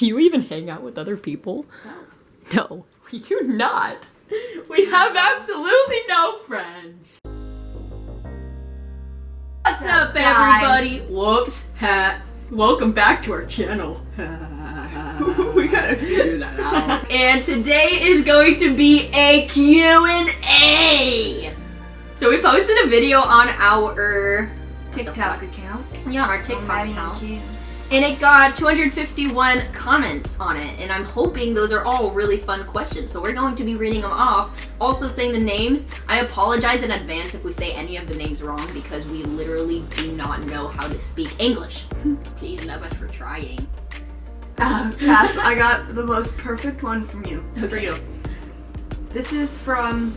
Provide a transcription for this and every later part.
Do you even hang out with other people? No. No, we do not. We have absolutely no friends. What's up, everybody? Whoops. Ha. Welcome back to our channel. We gotta figure that out. And today is going to be a Q&A. So we posted a video on our TikTok account. Yeah, on our TikTok account. And it got 251 comments on it, and I'm hoping those are all really fun questions. So we're going to be reading them off, also saying the names. I apologize in advance if we say any of the names wrong because we literally do not know how to speak English. Please love us for trying. Cass, I got the most perfect one from you. Okay. For you. This is from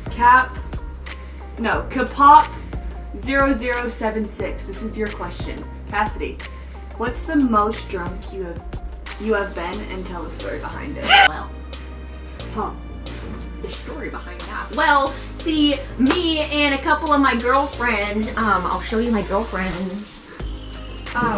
Kapop0076. This is your question. Cassidy, what's the most drunk you have been, and tell the story behind it. Well, the story behind that. Well, see, me and a couple of my girlfriends, I'll show you my girlfriends.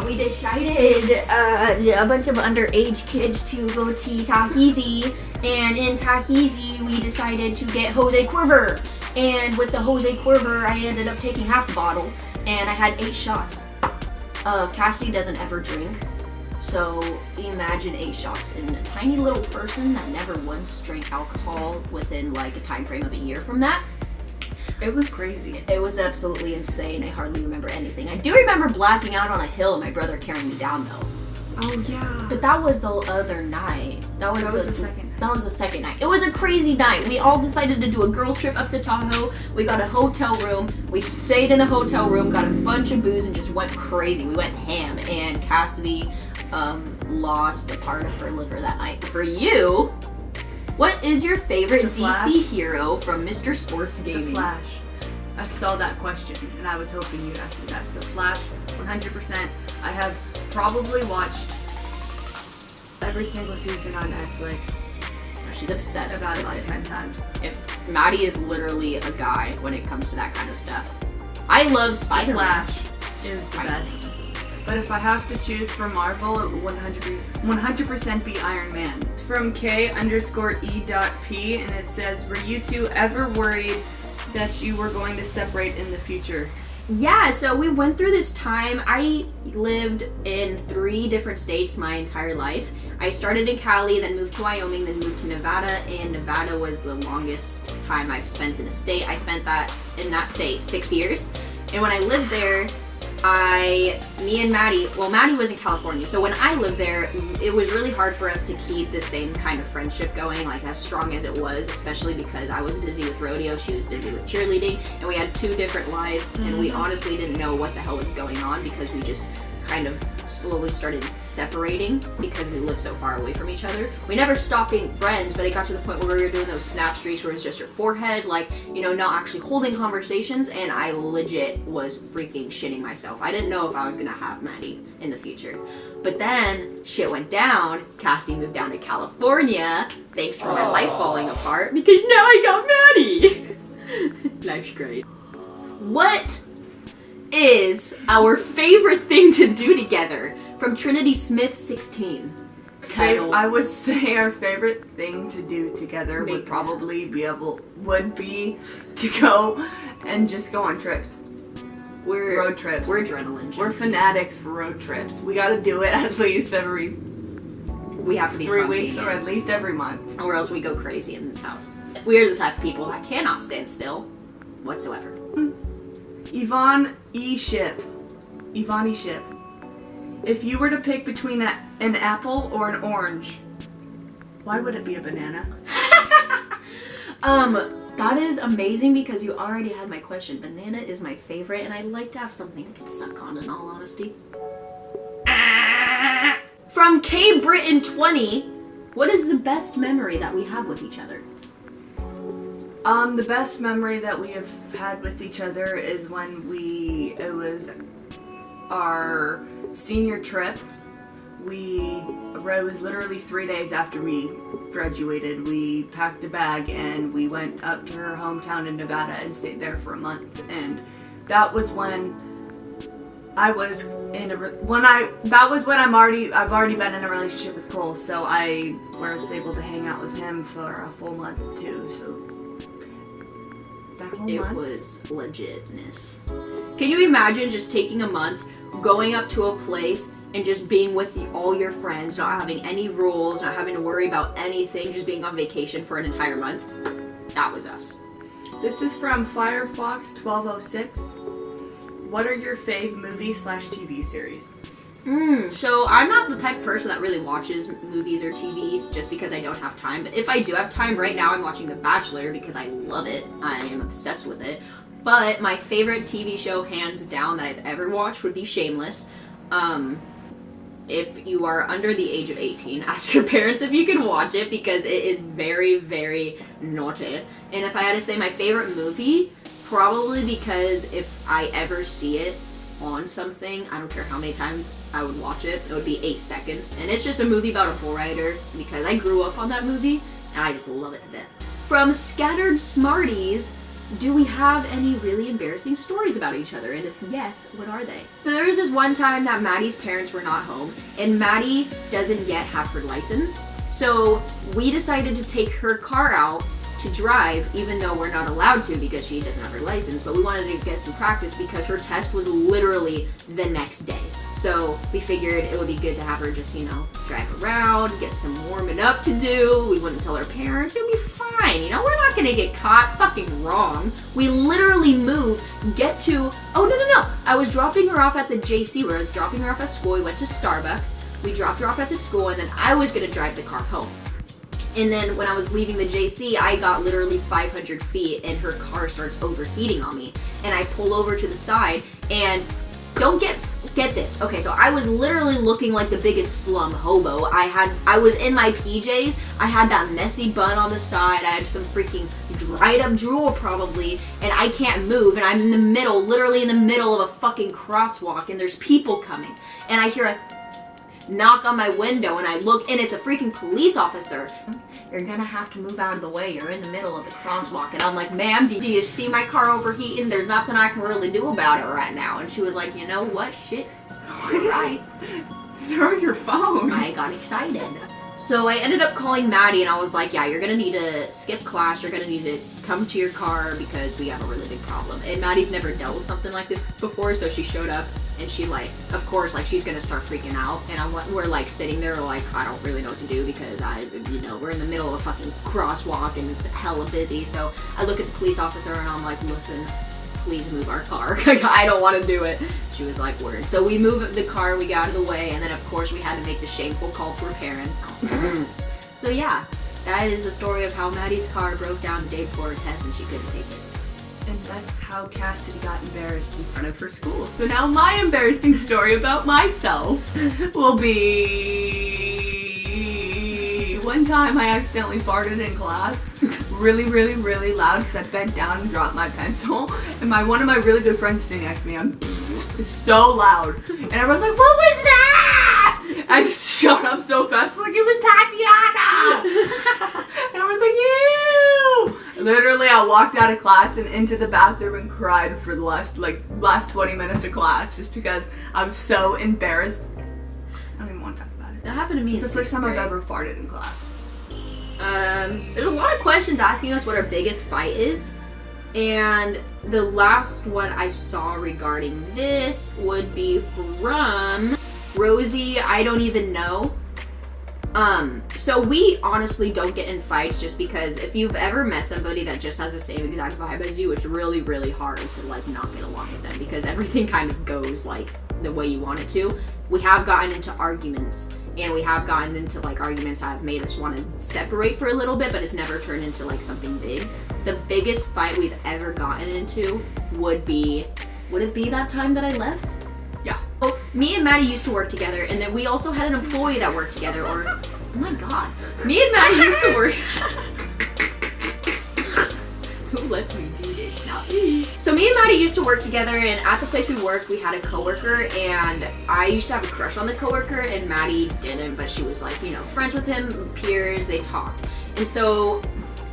We decided, a bunch of underage kids to go to Tahiti, and in Tahiti we decided to get Jose Quiver. And with the Jose Quiver, I ended up taking half the bottle, and I had 8 shots. Cassidy doesn't ever drink, so imagine 8 shots in a tiny little person that never once drank alcohol within like a time frame of a year from that. It was crazy. It was absolutely insane. I hardly remember anything. I do remember blacking out on a hill and my brother carrying me down though. Oh yeah. But that was the other night. That was the second night. That was the second night. It was a crazy night. We all decided to do a girls trip up to Tahoe. We got a hotel room. We stayed in the hotel room, got a bunch of booze, and just went crazy. We went ham, and Cassidy lost a part of her liver that night. For you, what is your favorite DC hero from Mr. Sports Gaming? The Flash. I saw that question, and I was hoping you'd ask me that. The Flash, 100%. I have probably watched every single season on Netflix. She's obsessed about it with like 10 times. If Maddie is literally a guy when it comes to that kind of stuff. I love Spider-Man. Flash is the best. But if I have to choose for Marvel, it would 100% be Iron Man. It's from K_E.P, and it says, were you two ever worried that you were going to separate in the future? Yeah, so we went through this time. I lived in 3 different states my entire life. I started in Cali, then moved to Wyoming, then moved to Nevada, and Nevada was the longest time I've spent in a state. I spent in that state 6 years. And when I lived there, me and Maddie was in California, so when I lived there, it was really hard for us to keep the same kind of friendship going, like as strong as it was, especially because I was busy with rodeo, she was busy with cheerleading, and we had 2 different lives, and we honestly didn't know what the hell was going on because we just kind of slowly started separating because we lived so far away from each other. We never stopped being friends, but it got to the point where we were doing those snap streaks where it's just your forehead, like, you know, not actually holding conversations, and I legit was freaking shitting myself. I didn't know if I was gonna have Maddie in the future. But then shit went down. Cassidy moved down to California. Thanks for my life falling apart because now I got Maddie. Life's great. What is our favorite thing to do together? From Trinity Smith 16. I would say our favorite thing to do together would probably be to go and just go on trips. Road trips. We're adrenaline. We're fanatics for road trips. We gotta do it at least every we have to be 3 weeks or at least every month. Or else we go crazy in this house. We are the type of people that cannot stand still whatsoever. Yvonne E. Ship. If you were to pick between an apple or an orange, why would it be a banana? That is amazing because you already had my question. Banana is my favorite, and I like to have something I can suck on, in all honesty. From K Britain 20, what is the best memory that we have with each other? The best memory that we have had with each other is when it was our senior trip. It was literally 3 days after we graduated. We packed a bag and we went up to her hometown in Nevada and stayed there for a month. And that was when I was in I've already been in a relationship with Cole, so I was able to hang out with him for a full month too. So that whole month was legitness. Can you imagine just taking a month, going up to a place, and just being with all your friends, not having any rules, not having to worry about anything, just being on vacation for an entire month? That was us. This is from Firefox 1206. What are your fave movie/TV series? So I'm not the type of person that really watches movies or TV just because I don't have time. But if I do have time, right now I'm watching The Bachelor because I love it. I am obsessed with it. But my favorite TV show, hands down, that I've ever watched would be Shameless. If you are under the age of 18, ask your parents if you can watch it because it is very, very naughty. And if I had to say my favorite movie, probably because if I ever see it on something, I don't care how many times I would watch it, it would be 8 seconds. And it's just a movie about a bull rider because I grew up on that movie and I just love it to death. From Scattered Smarties, do we have any really embarrassing stories about each other? And if yes, what are they? So there was this one time that Maddie's parents were not home, and Maddie doesn't yet have her license. So we decided to take her car out to drive, even though we're not allowed to because she doesn't have her license, but we wanted to get some practice because her test was literally the next day. So we figured it would be good to have her just, drive around, get some warming up to do. We wouldn't tell her parents. It would be fine. We're not going to get caught fucking wrong. We literally move, get to, no. I was dropping her off at the JC where I was dropping her off at school. We went to Starbucks. We dropped her off at the school, and then I was going to drive the car home. And then when I was leaving the JC, I got literally 500 feet and her car starts overheating on me. And I pull over to the side and don't get this. Okay, so I was literally looking like the biggest slum hobo. I was in my PJs. I had that messy bun on the side. I had some freaking dried up drool probably. And I can't move. And I'm in the middle, literally in the middle of a fucking crosswalk. And there's people coming. And I hear a knock on my window and I look and it's a freaking police officer. You're gonna have to move out of the way. You're in the middle of the crosswalk. And I'm like, ma'am, do you see my car overheating? There's nothing I can really do about it right now. And she was like, you know what? Shit. You're right. Throw your phone. I got excited. So I ended up calling Maddie and I was like, yeah, you're gonna need to skip class. You're gonna need to come to your car because we have a really big problem. And Maddie's never dealt with something like this before, so she showed up and she of course, she's gonna start freaking out. And we're sitting there I don't really know what to do because we're in the middle of a fucking crosswalk and it's hella busy. So I look at the police officer and I'm like, listen, please move our car. I don't want to do it. She was like, word. So we moved the car, we got out of the way, and then of course we had to make the shameful call to her parents. So yeah, that is the story of how Maddie's car broke down the day before her test and she couldn't take it. And that's how Cassidy got embarrassed in front of her school. So now my embarrassing story about myself will be one time I accidentally farted in class really, really, really loud because I bent down and dropped my pencil. And one of my really good friends sitting next to me, it's so loud. And everyone's like, what was that? I shut up so fast, like it was Tatiana. And I was like, ew. Literally, I walked out of class and into the bathroom and cried for the last 20 minutes of class just because I was so embarrassed. I don't even want to talk about it. That happened to me. It's the first time I've ever farted in class. There's a lot of questions asking us what our biggest fight is. And the last one I saw regarding this would be from Rosie, I don't even know. So we honestly don't get in fights just because if you've ever met somebody that just has the same exact vibe as you, it's really, really hard to not get along with them because everything kind of goes the way you want it to. We have gotten into arguments and we have gotten into arguments that have made us want to separate for a little bit, but it's never turned into something big. The biggest fight we've ever gotten into would it be that time that I left? Yeah. Oh, me and Maddie used to work together, and then we also had an employee that worked together, oh my god. Me and Maddie used to work... Who lets me do this? Not me. So me and Maddie used to work together, and at the place we worked, we had a coworker, and I used to have a crush on the coworker, and Maddie didn't, but she was friends with him, peers, they talked. And so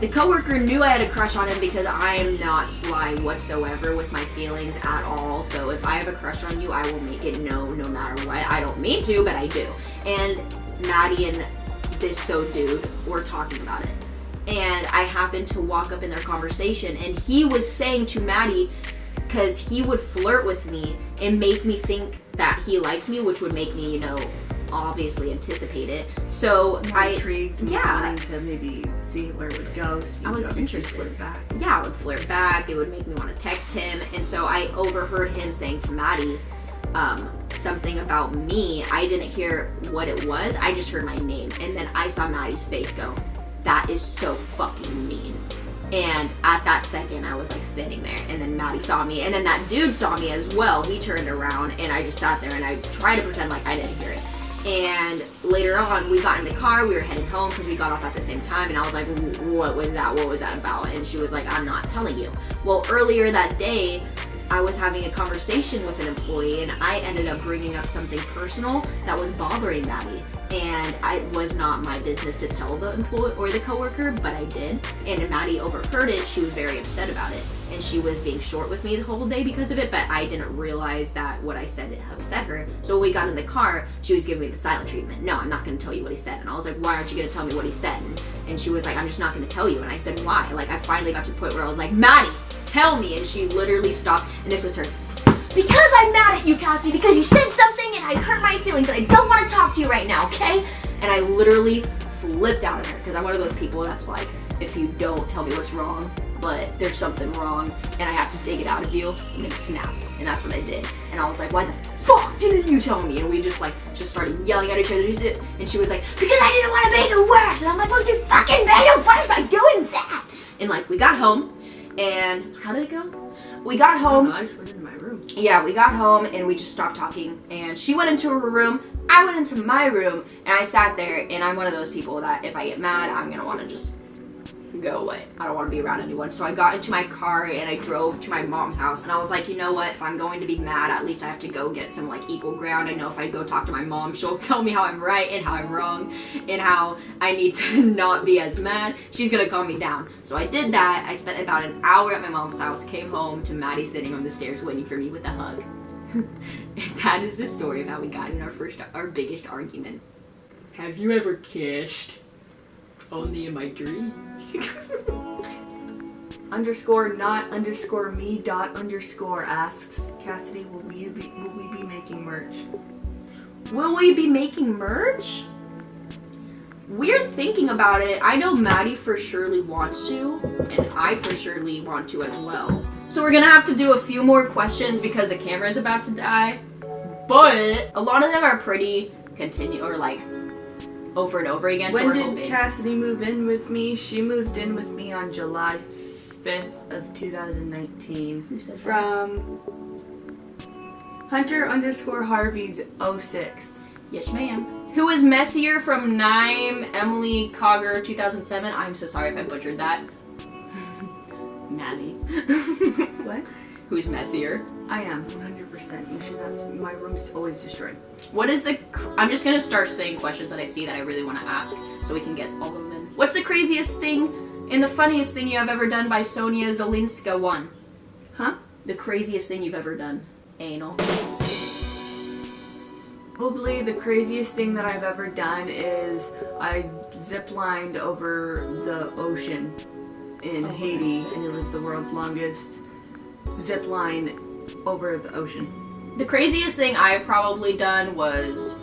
The coworker knew I had a crush on him because I am not sly whatsoever with my feelings at all. So if I have a crush on you, I will make it known no matter what. I don't mean to, but I do. And Maddie and this dude were talking about it. And I happened to walk up in their conversation, and he was saying to Maddie, because he would flirt with me and make me think that he liked me, which would make me, you know, obviously anticipate it. So I intrigued, yeah, wanting to maybe see where it would go. So I was interested. Flirt back. Yeah, I would flirt back. It would make me want to text him, and so I overheard him saying to Maddie something about me. I didn't hear what it was. I just heard my name, and then I saw Maddie's face go, "That is so fucking mean." And at that second, I was like sitting there, and then Maddie saw me, and then that dude saw me as well. He turned around, and I just sat there, and I tried to pretend like I didn't hear it. And later on, we got in the car, we were heading home because we got off at the same time, and I was like, what was that? What was that about? And she was like, I'm not telling you. Well, earlier that day, I was having a conversation with an employee, and I ended up bringing up something personal that was bothering Maddie. And it was not my business to tell the employee or the coworker, but I did. And Maddie overheard it. She was very upset about it, and she was being short with me the whole day because of it. But I didn't realize that what I said upset her. So when we got in the car, she was giving me the silent treatment. No, I'm not going to tell you what he said. And I was like, why aren't you going to tell me what he said? And she was like, I'm just not going to tell you. And I said, why? Like, I finally got to the point where I was like, Maddie, tell me. And she literally stopped. And this was her. Because I'm mad at you, Cassie, because you said something and I hurt my feelings and I don't want to talk to you right now, okay? And I literally flipped out at her because I'm one of those people that's like, if you don't tell me what's wrong, but there's something wrong and I have to dig it out of you, I'm gonna snap. And that's what I did. And I was like, why the fuck didn't you tell me? And we just started yelling at each other. And she was like, because I didn't want to make it worse. And I'm like, would you fucking make it worse by doing that? And like, we got home, and how did it go? We got home. I just went into my room. Yeah, we got home and we just stopped talking, and she went into her room, I went into my room, and I sat there, and I'm one of those people that if I get mad, I'm gonna want to just go away. I don't want to be around anyone. So I got into my car and I drove to my mom's house, and I was like, you know what, if I'm going to be mad, at least I have to go get some like equal ground. I know if I go talk to my mom, she'll tell me how I'm right and how I'm wrong and how I need to not be as mad. She's gonna calm me down. So I did that. I spent about an hour at my mom's house, came home to Maddie sitting on the stairs waiting for me with a hug. And that is the story of how we got in our biggest argument. Have you ever kissed? Only in my dreams. _not_me._ asks, Cassidy, will we be making merch? Will we be making merch? We're thinking about it. I know Maddie for surely wants to, and I for surely want to as well. So we're gonna have to do a few more questions because the camera is about to die. But a lot of them are pretty over and over again. When did Cassidy move in with me? She moved in with me on July 5th of 2019. Who said From Hunter_Harvey's 06. Yes, ma'am. Who is messier from Nime Emily Cogger 2007? I'm so sorry if I butchered that. Maddie. What? Who's messier? I am 100%. You should not. My room's always destroyed. What is I'm just gonna start saying questions that I see that I really want to ask, so we can get all of them in. What's the craziest thing and the funniest thing you have ever done by Sonia Zelinska 1? Huh? The craziest thing you've ever done. Anal. Probably the craziest thing that I've ever done is I ziplined over the ocean in Haiti, and it was the world's longest zip line over the ocean. The craziest thing I've probably done was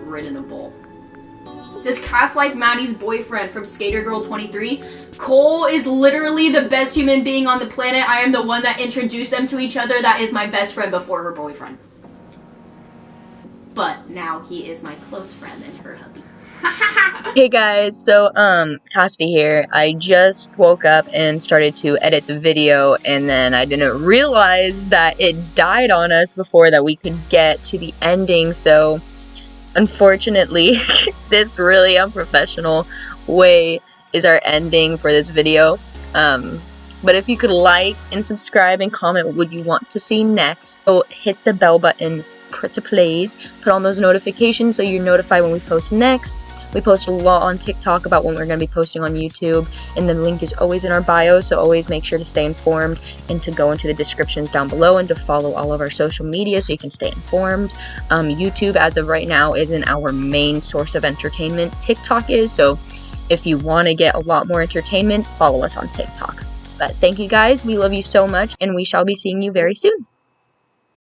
ridden a bull. Does Cass like Maddie's boyfriend from Skater Girl 23? Cole is literally the best human being on the planet. I am the one that introduced them to each other. That is my best friend before her boyfriend. But now he is my close friend and her hubby. Hey guys, so Cassidy here. I just woke up and started to edit the video, and then I didn't realize that it died on us before that we could get to the ending. So unfortunately, this really unprofessional way is our ending for this video. But if you could like and subscribe and comment what you want to see next, so hit the bell button to please put on those notifications so you're notified when we post next. We post a lot on TikTok about when we're going to be posting on YouTube, and the link is always in our bio, so always make sure to stay informed and to go into the descriptions down below and to follow all of our social media so you can stay informed. YouTube, as of right now, isn't our main source of entertainment. TikTok is, so if you want to get a lot more entertainment, follow us on TikTok. But thank you guys, we love you so much, and we shall be seeing you very soon.